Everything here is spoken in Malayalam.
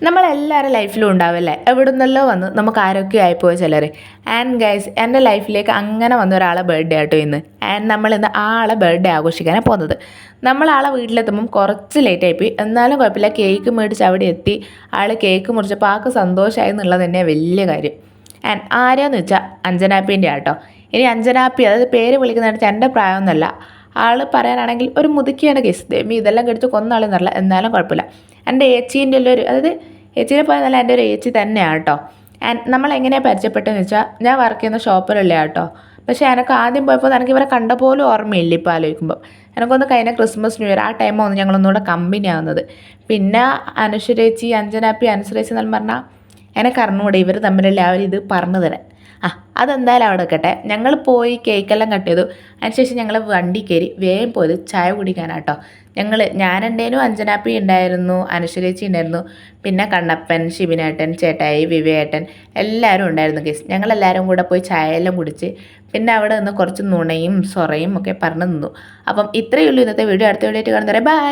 നമ്മളെല്ലാവരുടെ ലൈഫിലും ഉണ്ടാവില്ലേ, എവിടെ നിന്നല്ലോ വന്ന് നമുക്ക് ആരോഗ്യം ആയിപ്പോയ ചിലർ. ആൻഡ് ഗൈസ്, എൻ്റെ ലൈഫിലേക്ക് അങ്ങനെ വന്ന ഒരാളെ ബർത്ത്ഡേ ആട്ടോ ഇന്ന്. ആൻഡ് നമ്മളിന്ന് ആളെ ബർത്ത്ഡേ ആഘോഷിക്കാനാണ് പോകുന്നത്. നമ്മൾ ആളെ വീട്ടിലെത്തുമ്പം കുറച്ച് ലേറ്റ് ആയിപ്പോയി, എന്നാലും കുഴപ്പമില്ല. കേക്ക് മേടിച്ച് അവിടെ എത്തി. ആൾ കേക്ക് മുറിച്ചപ്പോൾ ആൾക്ക് സന്തോഷമായി എന്നുള്ളത് തന്നെയാണ് വലിയ കാര്യം. ആൻഡ് ആരെയാന്ന് വെച്ചാൽ അഞ്ജനാപ്പീൻ്റെ ആട്ടോ. ഇനി അഞ്ജനാപ്പി, അതായത് പേര് വിളിക്കുന്നതായിട്ട് എൻ്റെ പ്രായമൊന്നുമല്ല. ആൾ പറയാനാണെങ്കിൽ ഒരു മുതുക്കിയാണ് കേസ്. ദേമി ഇതെല്ലാം കടിച്ച് കൊന്നാളെന്നല്ല, എന്നാലും കുഴപ്പമില്ല. എൻ്റെ ഏച്ചീൻ്റെ ഒരു, അതായത് ഏച്ചീനെ പോലെ നല്ല എൻ്റെ ഒരു ഏച്ചി തന്നെയാണ് കേട്ടോ. ആൻഡ് നമ്മളെങ്ങനെയാണ് പരിചയപ്പെട്ടതെന്ന് വെച്ചാൽ, ഞാൻ വർക്ക് ചെയ്യുന്ന ഷോപ്പിലുള്ള കേട്ടോ. പക്ഷേ എനിക്ക് ആദ്യം പോയപ്പോൾ എനിക്ക് ഇവരെ കണ്ട പോലും ഓർമ്മയില്ല ഇപ്പോൾ ആലോചിക്കുമ്പോൾ. എനിക്കൊന്ന് കഴിഞ്ഞ ക്രിസ്മസ് ന്യൂ ഇയർ ആ ടൈമാണ് ഞങ്ങളൊന്നുകൂടെ കമ്പനി ആവുന്നത്. പിന്നെ അനുശ്വരേച്ചി, അഞ്ജനാപ്പി, അനുശ്വരേച്ചി എന്നെല്ലാം പറഞ്ഞാൽ എനിക്ക് അറിഞ്ഞുകൂടെ ഇവർ തമ്മിലുള്ള ആ ഒരു ഇത് പറഞ്ഞു തരാൻ. അതെന്തായാലും അവിടെ വെക്കട്ടെ. ഞങ്ങൾ പോയി കേക്കെല്ലാം കട്ട് ചെയ്തു. അതിനുശേഷം ഞങ്ങൾ വണ്ടി കയറി വേഗം പോയത് ചായ കുടിക്കാനാട്ടോ. ഞാനുണ്ടേനു, അഞ്ജനാപ്പി ഉണ്ടായിരുന്നു, അനുശ്വരേച്ചി ഉണ്ടായിരുന്നു, പിന്നെ കണ്ണപ്പൻ, ശിവനേട്ടൻ, ചേട്ടായി, വിവേട്ടൻ എല്ലാവരും ഉണ്ടായിരുന്നു കേസ്. ഞങ്ങളെല്ലാവരും കൂടെ പോയി ചായയെല്ലാം കുടിച്ച് പിന്നെ അവിടെ നിന്ന് കുറച്ച് നുണയും സൊറയും ഒക്കെ പറഞ്ഞു നിന്നു. അപ്പം ഇത്രയേ ഉള്ളൂ ഇന്നത്തെ വീഡിയോ. അടുത്ത വീഡിയോ ആയിട്ട് കാണുന്നവരെ ബൈ.